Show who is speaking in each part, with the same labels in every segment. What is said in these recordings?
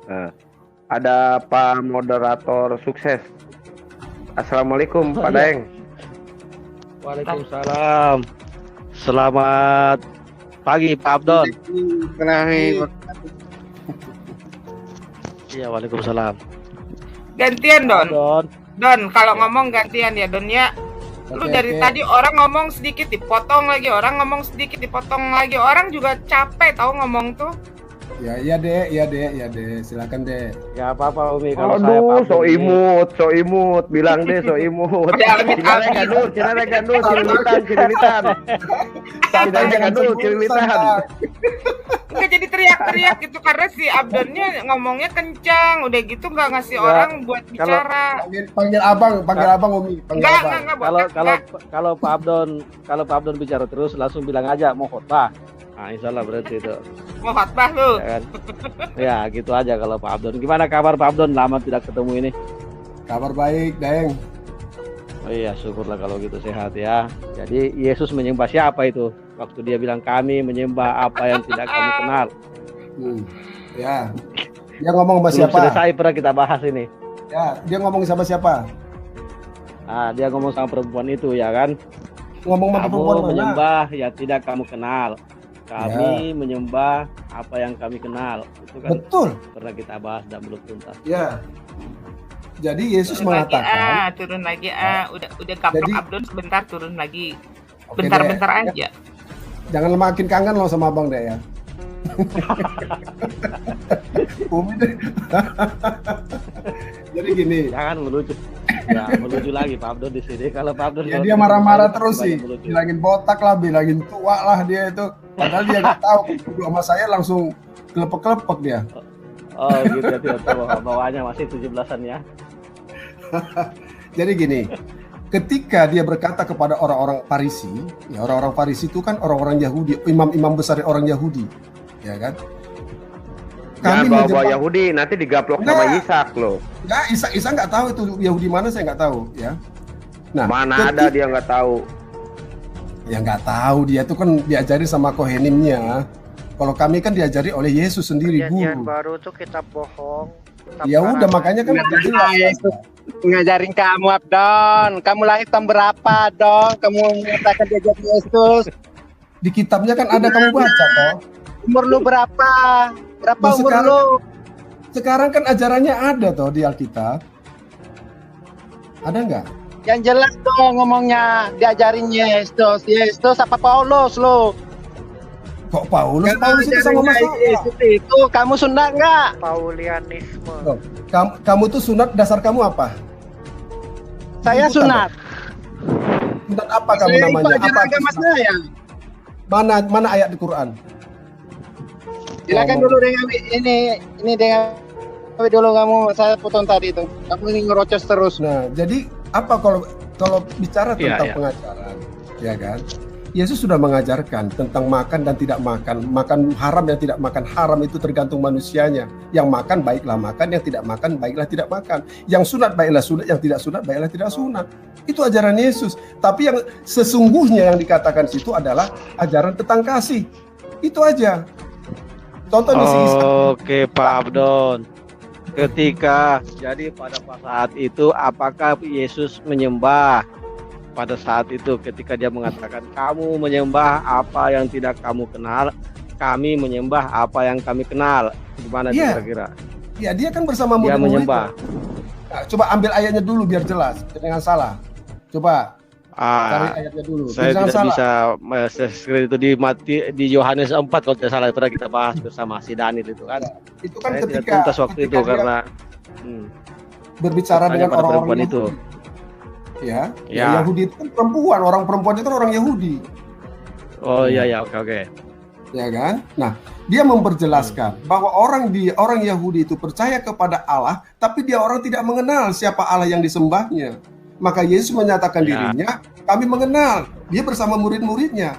Speaker 1: Nah, ada Pak Moderator sukses. Assalamualaikum Pak Daeng.
Speaker 2: Waalaikumsalam. Selamat pagi Pak Abdon. Iya, waalaikumsalam.
Speaker 3: Gantian Don.
Speaker 2: Abdon.
Speaker 3: Don, kalau ngomong gantian ya Don ya. Lu dari tadi orang ngomong sedikit dipotong lagi, orang ngomong sedikit dipotong lagi. Orang juga capek tahu ngomong tuh.
Speaker 4: Ya deh, silakan deh.
Speaker 2: Ya apa-apa Umi kalau saya Pak
Speaker 1: Aduh, so
Speaker 2: Abdon
Speaker 1: imut, bilang deh so imut.
Speaker 3: Udah amit
Speaker 1: Cinare gandur, cirilitan. Cinare gandur, cirilitan.
Speaker 3: Enggak jadi teriak-teriak gitu karena si Abdonnya ngomongnya kencang, udah gitu nggak ngasih orang buat bicara.
Speaker 4: Panggil abang Umi.
Speaker 3: Enggak.
Speaker 2: kalau Pak Abdon bicara terus langsung bilang aja mau khotbah. Nah, insya Allah berarti itu.
Speaker 3: Mau khotbah lu.
Speaker 2: Ya, kan? Ya gitu aja kalau Pak Abdon. Gimana kabar Pak Abdon? Lama tidak ketemu ini.
Speaker 4: Kabar baik, Daeng.
Speaker 2: Oh iya, syukurlah kalau gitu sehat ya. Jadi Yesus menyembah siapa itu? Waktu dia bilang kami menyembah apa yang tidak kamu kenal.
Speaker 4: Ya. Dia ngomong sama
Speaker 2: Belum
Speaker 4: siapa?
Speaker 2: selesai pernah kita bahas ini.
Speaker 4: Ya, dia ngomong sama siapa?
Speaker 2: Nah, dia ngomong sama perempuan itu ya kan.
Speaker 4: Ngomong sama perempuan
Speaker 2: Kamu
Speaker 4: mana?
Speaker 2: menyembah yang tidak kamu kenal. Kami menyembah apa yang kami kenal. Itu kan
Speaker 4: Betul.
Speaker 2: pernah kita bahas dan belum tuntas.
Speaker 4: Ya. Jadi Yesus
Speaker 3: Turun
Speaker 4: mengatakan,
Speaker 3: turun lagi udah kaplok
Speaker 4: Jadi-
Speaker 3: Abdon sebentar turun lagi.
Speaker 4: Oke,
Speaker 3: Bentar-bentar
Speaker 4: deh.
Speaker 3: aja.
Speaker 4: Jangan makin kangen lo sama abang deh ya. Umi deh. Jadi gini,
Speaker 2: Jangan melucu. Ya, melucu lagi Pak Abdon di sini. Kalau Pak Abdon
Speaker 4: ya dia marah-marah terus sih,
Speaker 2: melucu.
Speaker 4: bilangin botak lah, bilangin tua lah dia itu. Padahal dia nggak tahu, berdua sama saya langsung kelepek-kelepek dia.
Speaker 2: Oh gitu ya, tidak tahu bawahnya masih 17-an ya.
Speaker 4: Jadi gini, ketika dia berkata kepada orang-orang Farisi, ya orang-orang Farisi itu kan orang-orang Yahudi, imam-imam besar orang Yahudi, ya kan?
Speaker 1: Jangan bawa
Speaker 4: menyembah-
Speaker 1: Yahudi, nanti digaplok
Speaker 4: Nah.
Speaker 1: sama Ishak loh.
Speaker 4: Nah, Isa nggak tahu itu Yahudi mana, saya nggak tahu, ya. Nah,
Speaker 1: Mana ada dia nggak tahu.
Speaker 4: Ya nggak tahu, dia tuh kan diajari sama kohenimnya. Kalau kami kan diajari oleh Yesus sendiri,
Speaker 5: Perjanjian
Speaker 4: guru.
Speaker 5: baru tuh kitab bohong. kitab
Speaker 4: Ya udah,
Speaker 5: karangan.
Speaker 4: makanya kan udah jelas.
Speaker 6: Ngajarin kamu Abdon, kamu lahir tahun berapa dong? Kamu mengatakan dia jadi Yesus.
Speaker 4: Di kitabnya kan ada, kamu baca toh.
Speaker 6: Umur lu berapa? Berapa
Speaker 4: Nah,
Speaker 6: umur
Speaker 4: sekarang-
Speaker 6: lu?
Speaker 4: Sekarang kan ajarannya ada toh di Alkitab. Ada nggak?
Speaker 6: Yang jelas dong ngomongnya, diajarin Yesus. Yesus apa Paulus lu?
Speaker 4: Kok Paulus?
Speaker 6: Kalau
Speaker 4: Paulus itu sama
Speaker 6: ajarannya
Speaker 4: Mas.
Speaker 6: Yesus itu kamu sunat nggak?
Speaker 5: Paulianisme.
Speaker 4: Kamu tuh sunat, dasar kamu apa?
Speaker 6: Saya
Speaker 4: Bukan.
Speaker 6: sunat.
Speaker 4: Sunat apa kamu
Speaker 6: Saya
Speaker 4: namanya?
Speaker 6: ikut ajaran
Speaker 4: Apa?
Speaker 6: agama saya.
Speaker 4: Mana ayat di Quran?
Speaker 6: Silakan
Speaker 4: Ngomong.
Speaker 6: dulu dengan ini dengan dulu kamu, saya potong tadi itu. Kamu ini ngerocos terus.
Speaker 4: Nah, jadi apa kalau bicara
Speaker 2: Iya,
Speaker 4: tentang
Speaker 2: iya.
Speaker 4: pengajaran, ya kan? Yesus sudah mengajarkan tentang makan dan tidak makan, makan haram dan tidak makan haram itu tergantung manusianya. Yang makan baiklah makan, yang tidak makan baiklah tidak makan. Yang sunat baiklah sunat, yang tidak sunat baiklah tidak sunat. Itu ajaran Yesus. Tapi yang sesungguhnya yang dikatakan situ adalah ajaran tentang kasih. Itu aja. Contoh di sini.
Speaker 2: Oke Pak Abdon. Ketika jadi pada saat itu apakah Yesus menyembah pada saat itu ketika dia mengatakan kamu menyembah apa yang tidak kamu kenal, kami menyembah apa yang kami kenal. Gimana
Speaker 4: Iya.
Speaker 2: kira-kira?
Speaker 4: Ya, dia kan bersama
Speaker 2: Dia
Speaker 4: murid-muridnya.
Speaker 2: menyembah.
Speaker 4: Nah, coba ambil ayatnya dulu biar jelas, jangan salah. Coba cari
Speaker 2: Ah,
Speaker 4: ayatnya dulu.
Speaker 2: saya
Speaker 4: Jangan
Speaker 2: tidak
Speaker 4: salah.
Speaker 2: bisa screen itu di Yohanes 4 kalau tidak salah, pernah kita bahas bersama si Daniel itu kan.
Speaker 4: Itu kan
Speaker 2: Saya tidak
Speaker 4: ketika
Speaker 2: tuntas waktu itu
Speaker 4: dia
Speaker 2: karena
Speaker 4: berbicara
Speaker 2: tanya
Speaker 4: dengan
Speaker 2: pada
Speaker 4: orang-orang
Speaker 2: perempuan
Speaker 4: Yahudi.
Speaker 2: itu.
Speaker 4: Ya,
Speaker 2: Ya.
Speaker 4: Yahudi itu kan perempuan, orang perempuan itu kan orang Yahudi,
Speaker 2: Oh iya ya, oke.
Speaker 4: ya kan? Nah, dia memperjelaskan bahwa orang Yahudi itu percaya kepada Allah, tapi dia orang tidak mengenal siapa Allah yang disembahnya. Maka Yesus menyatakan
Speaker 2: Ya.
Speaker 4: dirinya, kami mengenal. Dia bersama murid-muridnya.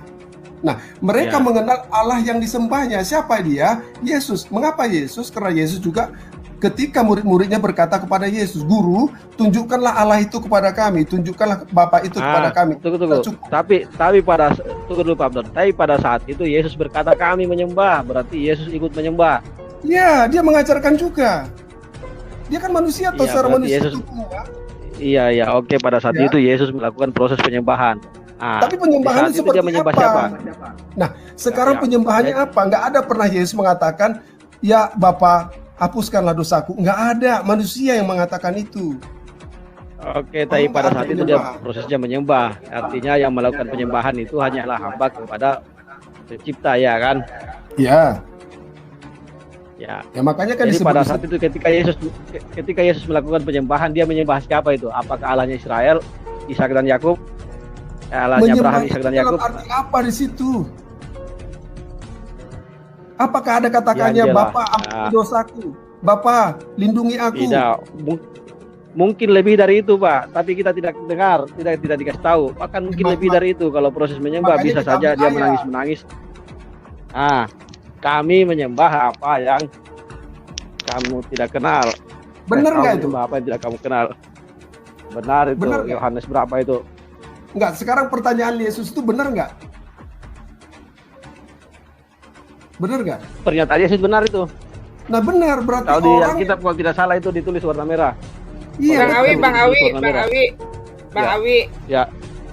Speaker 4: Nah, mereka
Speaker 2: Ya.
Speaker 4: mengenal Allah yang disembahnya. Siapa dia? Yesus. Mengapa Yesus? Karena Yesus juga ketika murid-muridnya berkata kepada Yesus, Guru, tunjukkanlah Allah itu kepada kami, tunjukkanlah Bapa itu kepada kami.
Speaker 2: Tunggu.
Speaker 4: Cukup.
Speaker 2: Tapi tunggu dulu Pak Abdon. Tapi pada saat itu Yesus berkata kami menyembah, berarti Yesus ikut menyembah.
Speaker 4: Ya, dia mengajarkan juga. Dia kan manusia atau
Speaker 2: Iya,
Speaker 4: secara
Speaker 2: berarti
Speaker 4: manusia
Speaker 2: Yesus-
Speaker 4: itu semua.
Speaker 2: Iya, oke, pada saat
Speaker 4: Ya.
Speaker 2: itu Yesus melakukan proses penyembahan. Nah,
Speaker 4: Tapi penyembahannya
Speaker 2: di saat itu
Speaker 4: seperti
Speaker 2: dia menyembah
Speaker 4: apa?
Speaker 2: siapa?
Speaker 4: Nah, sekarang
Speaker 2: Ya,
Speaker 4: penyembahannya apa? Nggak ada pernah Yesus mengatakan, ya Bapa, hapuskanlah dosaku. Nggak ada, manusia yang mengatakan itu.
Speaker 2: Oke, tapi
Speaker 4: nggak
Speaker 2: pada
Speaker 4: ada
Speaker 2: saat itu dia
Speaker 4: penyembah.
Speaker 2: prosesnya menyembah. Artinya yang melakukan penyembahan itu hanyalah hamba kepada pencipta, ya kan?
Speaker 4: Ya,
Speaker 2: Ya.
Speaker 4: ya makanya kan
Speaker 2: Jadi
Speaker 4: disebut
Speaker 2: pada saat itu ketika Yesus melakukan penyembahan, dia menyembah siapa itu? Apakah Allahnya Israel, Ishak dan Yakub? Allahnya
Speaker 4: menyembah
Speaker 2: Abraham, Ishak
Speaker 4: itu
Speaker 2: dan
Speaker 4: dalam
Speaker 2: Yakub?
Speaker 4: arti apa di situ? Apakah ada katakannya,
Speaker 2: Ya,
Speaker 4: Bapa,
Speaker 2: jelas.
Speaker 4: ampuni dosaku, Bapa, lindungi aku?
Speaker 2: Tidak. Mungkin lebih dari itu, Pak. Tapi kita tidak dengar, tidak dikasih tahu. Bahkan mungkin lebih dari itu. Kalau proses menyembah
Speaker 4: Makanya
Speaker 2: bisa
Speaker 4: kita
Speaker 2: saja dia
Speaker 4: percaya.
Speaker 2: menangis-menangis. Ah, kami menyembah apa yang kamu tidak kenal.
Speaker 4: Benar
Speaker 2: Kamu
Speaker 4: nggak itu?
Speaker 2: menyembah apa yang tidak kamu kenal? Benar itu.
Speaker 4: Benar nggak?
Speaker 2: Yohanes berapa itu?
Speaker 4: Enggak, sekarang pertanyaan Yesus itu benar nggak? Benar nggak?
Speaker 2: Pernyataan Yesus benar itu.
Speaker 4: Nah benar, berarti
Speaker 2: Kalau di
Speaker 4: orang
Speaker 2: Alkitab kalau tidak salah itu ditulis warna merah.
Speaker 4: iya,
Speaker 3: Bang Awi,
Speaker 4: betul.
Speaker 3: Bang Awi,
Speaker 2: Warna
Speaker 3: Bang
Speaker 2: merah.
Speaker 3: Awi, Bang
Speaker 2: Ya.
Speaker 3: Awi.
Speaker 2: Ya.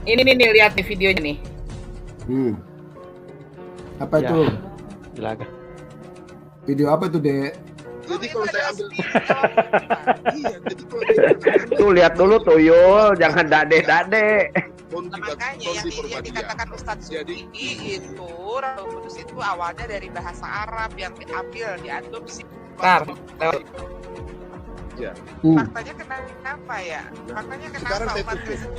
Speaker 3: Ini nih lihat nih videonya nih.
Speaker 4: Apa
Speaker 2: Ya.
Speaker 4: itu?
Speaker 2: Silakan.
Speaker 4: Video apa itu, Dek?
Speaker 7: Jadi kalau saya ambil iya, jadi kalau
Speaker 1: Tuh lihat dulu tuh Yul, jangan dade-dade.
Speaker 3: Makanya yang dikatakan Ustadz
Speaker 7: Jadi-
Speaker 3: Suki itu Roh Kudus itu awalnya dari bahasa Arab yang diambil, diadopsi. Bentar, faktanya kenapa ya? Faktanya
Speaker 7: Sekarang
Speaker 3: kenapa
Speaker 7: saya
Speaker 3: umat
Speaker 7: tutup.
Speaker 3: Kristen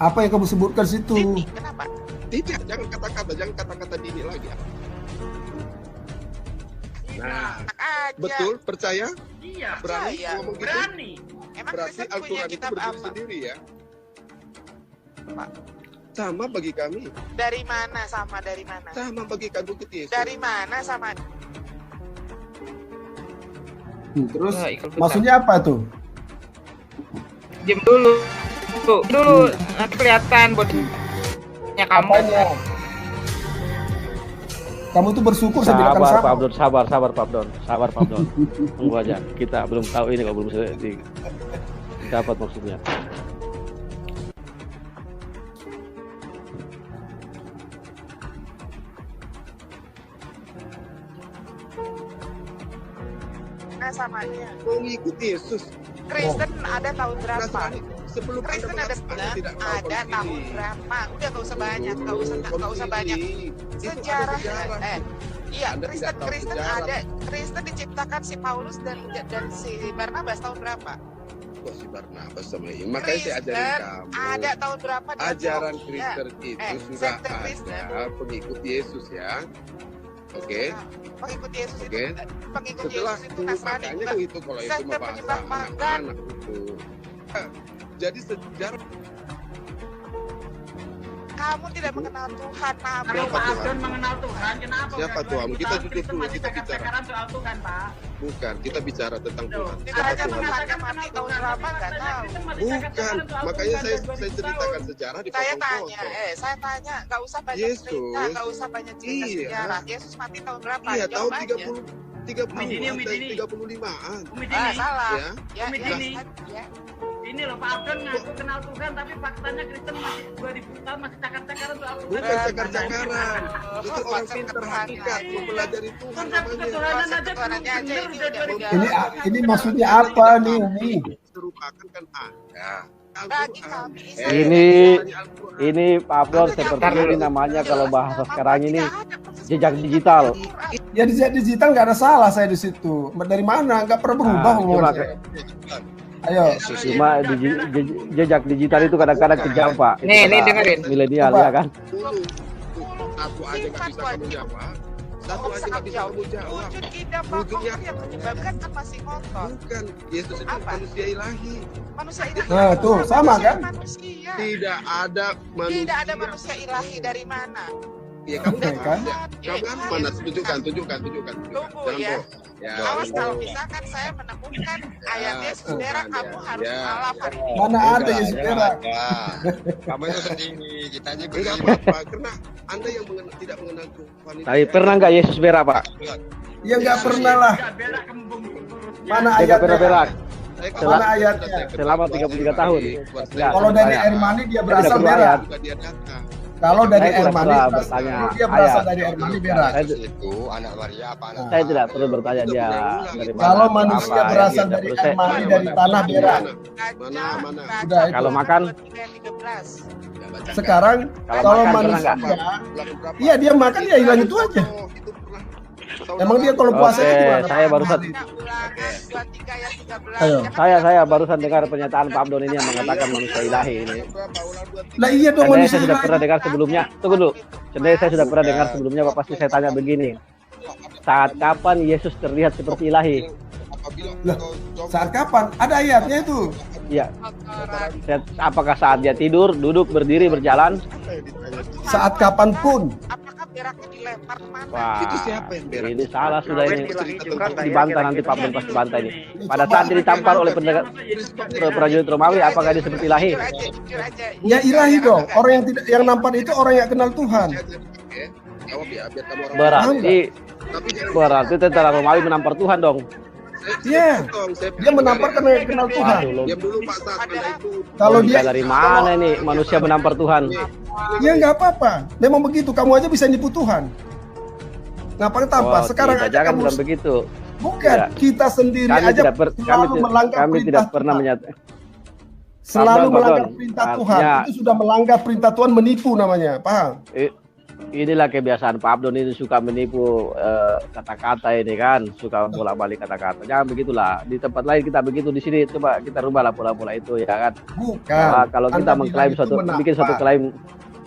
Speaker 4: Apa yang kamu sebutkan situ?
Speaker 3: ini? Kenapa?
Speaker 7: Tidak, jangan kata-kata dini lagi. Nah,
Speaker 3: Enak aja.
Speaker 7: betul, percaya?
Speaker 3: Iya,
Speaker 7: Berani
Speaker 3: saya
Speaker 7: ngomong gitu?
Speaker 3: berani. Emang
Speaker 7: Berarti
Speaker 3: Kristen punya
Speaker 7: Al-Quran itu
Speaker 3: kitab
Speaker 7: berdiri
Speaker 3: apa?
Speaker 7: sendiri ya?
Speaker 3: Pak.
Speaker 7: Sama bagi kami,
Speaker 3: Dari mana sama dari mana?
Speaker 7: sama bagi kandung Yesus.
Speaker 3: Dari mana sama?
Speaker 4: Terus
Speaker 3: Ya, ikut
Speaker 4: maksudnya apa tuh?
Speaker 3: Diam dulu. Dulu nanti kelihatan bodinya kamu.
Speaker 4: Apanya? Kamu tuh bersyukur saya bilang
Speaker 2: Sabar,
Speaker 4: sama.
Speaker 2: Pak Abdon, sabar, Pak Abdon. Tunggu aja, kita belum tahu ini, kalau belum dapat maksudnya.
Speaker 3: Nah, samanya.
Speaker 7: Mengikuti Yesus.
Speaker 3: Kristen ada tahun berapa?
Speaker 7: Nasrani, sebelum Anda
Speaker 3: Kristen ada
Speaker 7: mengatakan Anda tidak tahu
Speaker 3: ada
Speaker 7: kalau
Speaker 3: tahun
Speaker 7: ini.
Speaker 3: berapa? Udah nggak usah banyak, nggak usah
Speaker 7: Kalau
Speaker 3: banyak.
Speaker 7: ini, itu ada
Speaker 3: Sejarah,
Speaker 7: sejarah.
Speaker 3: iya,
Speaker 7: Anda tidak tahu
Speaker 3: Kristen
Speaker 7: sejarah.
Speaker 3: ada. Kristen diciptakan si Paulus dan si Barnabas tahun berapa?
Speaker 7: Kok si Barnabas sama ini? Makanya saya ajarin
Speaker 3: Kristen
Speaker 7: kamu.
Speaker 3: ada tahun berapa? di
Speaker 7: Ajaran
Speaker 3: Antioquia?
Speaker 7: Kristen itu sudah
Speaker 3: sekte Kristen.
Speaker 7: ada pengikut Yesus ya. Oke.
Speaker 3: Nah, pengikut Yesus
Speaker 7: Oke.
Speaker 3: itu pengikut
Speaker 7: Setelah
Speaker 3: Yesus
Speaker 7: itu
Speaker 3: itu Nasrani
Speaker 7: makanya
Speaker 3: bukan?
Speaker 7: itu kalau itu
Speaker 3: Sekte
Speaker 7: membahas
Speaker 3: penyembah pagan.
Speaker 7: anak-anak itu. Jadi sejarah
Speaker 3: Kamu tidak mengenal Tuhan, Nabi.
Speaker 7: Siapa
Speaker 8: Pak
Speaker 7: Tuhan?
Speaker 8: Abdon mengenal Tuhan, kenapa?
Speaker 7: Siapa Tuhan? Kita duduk dulu, kita bicara.
Speaker 8: Sekarang soal Tuhan, Pak.
Speaker 7: bukan kita bicara tentang Tuhan.
Speaker 3: Tidak
Speaker 7: Siapa
Speaker 3: hanya
Speaker 7: Tuhan?
Speaker 3: mengatakan mati tahun berapa, nggak tahu.
Speaker 7: Bukan, makanya saya ceritakan sejarah di
Speaker 3: Saya
Speaker 7: potong
Speaker 3: tanya,
Speaker 7: kosong.
Speaker 3: saya tanya, nggak usah banyak
Speaker 7: Yesus.
Speaker 3: cerita, nggak usah banyak cerita
Speaker 7: Iya.
Speaker 3: sejarah. Yesus mati tahun berapa?
Speaker 7: Iya,
Speaker 3: Jawab
Speaker 7: tahun
Speaker 3: aja.
Speaker 7: 35-an.
Speaker 3: Ah, salah.
Speaker 7: Ya.
Speaker 3: Ya,
Speaker 8: Umi
Speaker 3: ya,
Speaker 8: Dini.
Speaker 3: ya.
Speaker 8: Ini loh Pak Abdon ngaku kenal Tuhan, tapi faktanya Kristen masih 2000 tahun masih cakar-cakaran soal Tuhan.
Speaker 7: Bukan cakar-cakaran. Itu orang pintar hakikat, mempelajari Tuhan
Speaker 8: Konsep
Speaker 7: namanya.
Speaker 8: ketuhanan aja belum
Speaker 3: Ketuhanannya aja
Speaker 8: bener
Speaker 3: ini
Speaker 8: udah
Speaker 3: udah
Speaker 8: 2000.
Speaker 4: Ini maksudnya apa nih, Umi?
Speaker 7: Serupakan kan ada.
Speaker 3: Bagi
Speaker 7: Al-Quran.
Speaker 3: kami
Speaker 2: Ini Pak Abdon seperti ini namanya kalau bahasa sekarang ini jejak digital.
Speaker 4: Ya di digital nggak ada salah saya di situ. Dari mana? Nggak pernah berubah
Speaker 2: Nah,
Speaker 4: omongan
Speaker 2: cuma
Speaker 4: saya. Ayo.
Speaker 2: Cuma jejak digital itu kadang-kadang kejam, Pak. Itu
Speaker 3: Nih,
Speaker 2: kata
Speaker 3: dengerin.
Speaker 2: milenial
Speaker 4: Coba.
Speaker 2: ya kan.
Speaker 7: Dulu. Satu aja nggak bisa kamu jawab. Satu aja nggak bisa kamu jawab.
Speaker 3: Wujud indah
Speaker 7: Wujudnya
Speaker 3: yang menyebabkan kan masih kotor.
Speaker 7: Bukan, Yesus itu
Speaker 3: Apa?
Speaker 7: manusia ilahi.
Speaker 3: Manusia ilahi.
Speaker 4: Nah, tuh, sama kan?
Speaker 3: Manusia.
Speaker 7: Tidak ada manusia.
Speaker 3: Tidak ada manusia ilahi dari mana?
Speaker 7: Ya kamu
Speaker 4: Oke,
Speaker 7: nggak
Speaker 4: kan?
Speaker 7: tahu ya. Kamu kan mana? Tunjukkan.
Speaker 3: Tunggu
Speaker 7: Jangan
Speaker 3: ya.
Speaker 7: bohong. Ya,
Speaker 3: Awas
Speaker 7: gitu.
Speaker 3: kalau misalkan saya menemukan ayat Yesus berak, kamu harus
Speaker 7: Ya.
Speaker 3: mengalah hari ini.
Speaker 4: Mana ada Yesus berak?
Speaker 9: Kamu yang sendiri, kita aja
Speaker 7: Enggak
Speaker 9: beriman.
Speaker 7: apa-apa, karena Anda yang tidak mengenal Tuhan itu.
Speaker 2: Tapi pernah nggak Yesus berak, Pak?
Speaker 4: Ya nggak pernah lah.
Speaker 8: Nggak berak kembung urutnya.
Speaker 4: Mana
Speaker 2: Dia nggak pernah
Speaker 4: ayatnya?
Speaker 2: berak.
Speaker 7: Saya
Speaker 4: Mana ayatnya?
Speaker 2: Selama 33 tahun. Nggak,
Speaker 4: Kalau dari
Speaker 2: saya-
Speaker 4: air mani dia
Speaker 2: Saya
Speaker 4: berasal
Speaker 2: tidak perlu
Speaker 4: berak.
Speaker 2: ayat.
Speaker 7: juga dia datang.
Speaker 4: Kalau dari
Speaker 2: Saya
Speaker 4: air
Speaker 2: tidak
Speaker 4: mani
Speaker 2: pernah
Speaker 4: berasal-
Speaker 2: bertanya
Speaker 4: dia berasal
Speaker 2: ayat.
Speaker 4: dari air mani berak.
Speaker 2: Saya-
Speaker 9: Itu anak Maria apa anak?
Speaker 2: Saya tidak perlu bertanya dia dari mana.
Speaker 4: Kalau
Speaker 2: atau
Speaker 4: manusia
Speaker 2: apa,
Speaker 4: berasal
Speaker 2: dia
Speaker 4: dari
Speaker 2: tidak
Speaker 4: air
Speaker 2: perlu.
Speaker 4: mani dari tanah berak.
Speaker 7: Mana?
Speaker 4: Udah itu.
Speaker 2: Kalau makan,
Speaker 7: Ya, baca.
Speaker 4: Sekarang
Speaker 2: Kalau
Speaker 4: kalau
Speaker 2: makan
Speaker 4: manusia,
Speaker 2: pernah
Speaker 7: Ulangan berapa?
Speaker 4: iya dia makan ya hilang itu aja.
Speaker 7: Oh, itu pernah.
Speaker 4: Emang dia kalau puasa
Speaker 2: Oke,
Speaker 4: itu gimana?
Speaker 2: saya barusan-
Speaker 4: Ayo.
Speaker 2: Saya barusan dengar pernyataan Pak Abdon ini yang mengatakan manusia ilahi ini.
Speaker 4: Lah iya dong
Speaker 2: Sebenarnya
Speaker 4: manusia
Speaker 2: saya sudah
Speaker 4: ilahi.
Speaker 2: pernah dengar sebelumnya. Tunggu dulu. Sebenarnya saya sudah pernah dengar sebelumnya, Pak. Pasti saya tanya begini. Saat kapan Yesus terlihat seperti ilahi?
Speaker 4: Lah, Saat kapan? Ada ayatnya itu.
Speaker 2: Iya. Apakah saat dia tidur, duduk, berdiri, berjalan?
Speaker 4: Saat kapanpun.
Speaker 3: Apakah beraknya dilempar kemana?
Speaker 2: Wah,
Speaker 7: Itu siapa yang berak?
Speaker 2: ini salah sudah ini.
Speaker 5: Ilahi juga nggak ya,
Speaker 2: Dibantah nanti Pak Abdon pasti bantah ini. Pada saat dia ditampar oleh prajurit Romawi, apakah dia seperti ilahi?
Speaker 3: Jujur aja, jujur aja.
Speaker 4: Ya ilahi dong. Orang yang tidak yang nampak itu orang yang kenal Tuhan.
Speaker 7: Oke, jawab ya, biar kamu orang.
Speaker 2: Berarti berarti tentara Romawi menampar Tuhan dong.
Speaker 4: Iya. Dia menampar karena yang kenal Tuhan.
Speaker 7: Diam dulu Pak Sat, Anda itu.
Speaker 4: Kalau
Speaker 2: Bisa
Speaker 4: dia
Speaker 2: dari mana ini manusia menampar Tuhan?
Speaker 4: ya nggak apa-apa. Memang begitu. Kamu aja bisa nipu Tuhan. Ngapain tampar?
Speaker 2: Oh,
Speaker 4: Sekarang
Speaker 2: tidak,
Speaker 4: aja
Speaker 2: jangan
Speaker 4: kamu
Speaker 2: bilang begitu.
Speaker 4: bukan
Speaker 2: Tidak.
Speaker 4: kita sendiri
Speaker 2: Kami
Speaker 4: aja
Speaker 2: tidak
Speaker 4: selalu melanggar
Speaker 2: kami
Speaker 4: perintah
Speaker 2: tidak pernah
Speaker 4: Tuhan.
Speaker 2: menyatakan.
Speaker 4: Selalu
Speaker 2: Pardon,
Speaker 4: melanggar
Speaker 2: pardon.
Speaker 4: perintah Tuhan.
Speaker 2: Artinya-
Speaker 4: Itu sudah melanggar perintah Tuhan, menipu namanya. Paham?
Speaker 2: Inilah kebiasaan Pak Abdon ini, suka menipu kata-kata ini kan, suka bolak-balik kata-kata. Jangan begitulah. Di tempat lain kita begitu, di sini coba kita rubahlah pola-pola itu ya kan.
Speaker 4: Bukan.
Speaker 2: Kalau kita
Speaker 4: Anda
Speaker 2: mengklaim
Speaker 4: bilang itu
Speaker 2: suatu, bikin suatu
Speaker 4: menampar.
Speaker 2: klaim,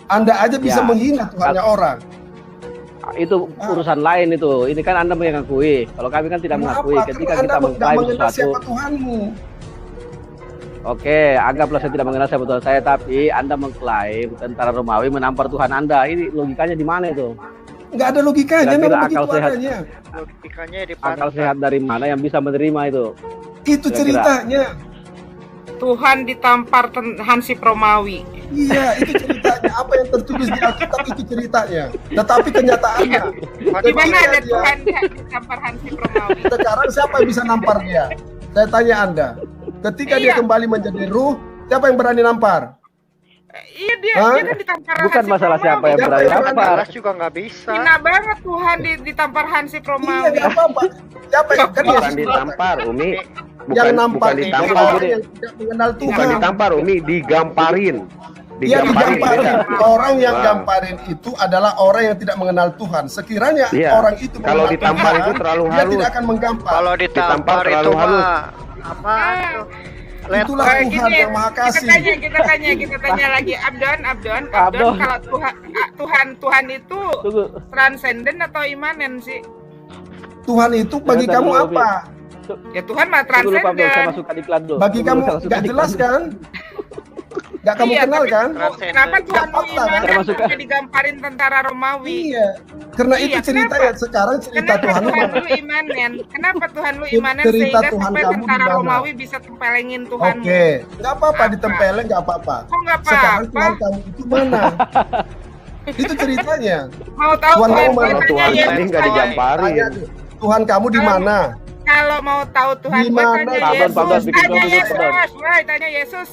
Speaker 4: Anda aja bisa
Speaker 2: Ya.
Speaker 4: menghina Tuhannya orang.
Speaker 2: itu urusan lain itu. Ini kan Anda mengakui. Kalau kami kan tidak mengakui.
Speaker 4: Kenapa?
Speaker 2: Ketika
Speaker 4: Karena
Speaker 2: kita
Speaker 4: Anda nggak
Speaker 2: mengklaim
Speaker 4: mengenal
Speaker 2: sesuatu,
Speaker 4: siapa Tuhanmu.
Speaker 2: oke, anggaplah saya tidak mengenal siapa Tuhan saya, tapi Anda mengklaim tentara Romawi menampar Tuhan Anda. Ini logikanya di mana itu?
Speaker 4: Nggak ada logikanya,
Speaker 2: Kira-kira
Speaker 4: memang
Speaker 2: akal
Speaker 4: begitu
Speaker 2: sehat.
Speaker 4: adanya.
Speaker 5: Logikanya di
Speaker 2: Akal sehat dari mana yang bisa menerima itu?
Speaker 4: Itu
Speaker 2: Kira-kira.
Speaker 4: ceritanya.
Speaker 3: Tuhan ditampar Hansip Romawi.
Speaker 4: Iya, itu ceritanya. Apa yang tertulis di Alkitab itu ceritanya. Tetapi kenyataannya.
Speaker 3: Di mana ada
Speaker 4: dia-
Speaker 3: Tuhan ditampar Hansip Romawi?
Speaker 4: Sekarang siapa yang bisa nampar dia? Saya tanya Anda. Ketika dia
Speaker 3: Iya.
Speaker 4: kembali menjadi ruh, siapa yang berani nampar?
Speaker 3: Iya dia
Speaker 4: Hah?
Speaker 3: kan ditampar
Speaker 2: Bukan
Speaker 3: Hansip
Speaker 2: masalah
Speaker 3: Romawi.
Speaker 2: siapa yang
Speaker 4: Siapa
Speaker 2: berani
Speaker 4: yang berani?
Speaker 2: nampar.
Speaker 5: Jelas juga nggak bisa.
Speaker 3: Hina banget Tuhan ditampar Hansip
Speaker 4: Iya,
Speaker 3: Romawi.
Speaker 4: nggak apa-apa. Siapa yang kan
Speaker 1: Bukan
Speaker 4: Yesus
Speaker 1: ditampar, Umi.
Speaker 4: yang
Speaker 1: Bukan
Speaker 4: nampar
Speaker 1: bukan
Speaker 4: itu
Speaker 1: ditampar.
Speaker 4: orang yang tidak mengenal
Speaker 1: Bukan
Speaker 4: Tuhan.
Speaker 1: ditampar, Umi, digamparin.
Speaker 4: Dia
Speaker 1: Digamparin.
Speaker 4: digamparin.
Speaker 1: beda.
Speaker 4: Orang yang
Speaker 1: Wah.
Speaker 4: gamparin itu adalah orang yang tidak mengenal Tuhan. Sekiranya
Speaker 1: Iya.
Speaker 4: orang itu
Speaker 1: Kalau
Speaker 4: mengenal
Speaker 1: ditampar
Speaker 4: Tuhan,
Speaker 1: itu terlalu
Speaker 4: dia
Speaker 1: halus.
Speaker 4: tidak akan menggampar.
Speaker 5: Kalau
Speaker 1: Ditampar
Speaker 5: ditampar itu
Speaker 1: terlalu halus.
Speaker 5: mah apa?
Speaker 4: Itulah
Speaker 3: Kayak
Speaker 4: Tuhan
Speaker 3: gini,
Speaker 4: yang Maha Kasih.
Speaker 3: kita tanya lagi Abdon,
Speaker 2: Abdon.
Speaker 3: kalau Tuhan itu
Speaker 2: Tunggu.
Speaker 3: transenden atau imanen sih?
Speaker 4: Tuhan itu bagi
Speaker 2: Jangan
Speaker 4: kamu
Speaker 2: dulu,
Speaker 4: apa?
Speaker 3: Ya Tuhan mah
Speaker 2: Tunggu dulu Pak Abdon, saya
Speaker 3: transenden.
Speaker 2: masukkan iklan dulu.
Speaker 4: Bagi
Speaker 2: Tunggu,
Speaker 4: kamu
Speaker 2: saya masukkan
Speaker 4: nggak
Speaker 2: iklan
Speaker 4: jelas
Speaker 2: dulu.
Speaker 4: kan? Nggak kamu
Speaker 3: Iya,
Speaker 4: kenal
Speaker 3: tapi
Speaker 4: kan?
Speaker 3: Kenapa Tuhan lu
Speaker 4: fakta, kan?
Speaker 3: imanen
Speaker 2: Saya masukkan.
Speaker 3: sampai digamparin tentara Romawi?
Speaker 4: Iya. Karena
Speaker 3: Iya,
Speaker 4: itu cerita
Speaker 3: kenapa?
Speaker 4: ya. Sekarang cerita
Speaker 3: Kenapa
Speaker 4: Tuhan
Speaker 3: Tuhan
Speaker 4: lu.
Speaker 3: lu imanen? Kenapa Tuhan lu imanen
Speaker 4: Cerita
Speaker 3: sehingga
Speaker 4: Tuhan
Speaker 3: sampai
Speaker 4: kamu
Speaker 3: tentara
Speaker 4: di mana?
Speaker 3: Romawi bisa tempelengin Tuhanmu?
Speaker 4: Oke, nggak apa-apa
Speaker 3: Apa?
Speaker 4: ditempelin, nggak apa-apa.
Speaker 3: Kok nggak
Speaker 4: Sekarang
Speaker 3: apa-apa?
Speaker 4: Tuhan kamu itu mana? Itu ceritanya.
Speaker 3: Mau tahu
Speaker 4: Tuhan
Speaker 3: Tuhan
Speaker 4: kamu
Speaker 3: gue
Speaker 4: mana?
Speaker 3: tanya
Speaker 1: Tuhan
Speaker 3: Yesus
Speaker 1: tadi nggak
Speaker 3: aja.
Speaker 1: digamparin.
Speaker 4: Tanya deh, Tuhan kamu di mana?
Speaker 3: Kalau mau tahu Tuhan
Speaker 4: Di
Speaker 3: gue
Speaker 4: mana?
Speaker 3: tanya
Speaker 2: Pardon,
Speaker 3: Yesus.
Speaker 2: pardon, bikin
Speaker 3: Tanya
Speaker 2: dulu,
Speaker 3: Yesus,
Speaker 2: pardon.
Speaker 3: woi, tanya Yesus.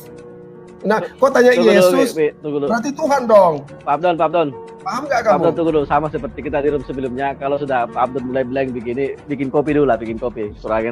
Speaker 4: Nah, kok tanya
Speaker 2: Tunggu dulu,
Speaker 4: Yesus?
Speaker 2: Wi, tunggu dulu.
Speaker 4: Berarti Tuhan dong.
Speaker 2: Pak Abdon.
Speaker 4: Paham nggak
Speaker 2: Pak
Speaker 4: kamu?
Speaker 2: Abdon tunggu dulu, sama seperti kita di room sebelumnya. Kalau sudah Pak Abdon mulai blank begini, bikin kopi dulu lah, bikin kopi. Kurangin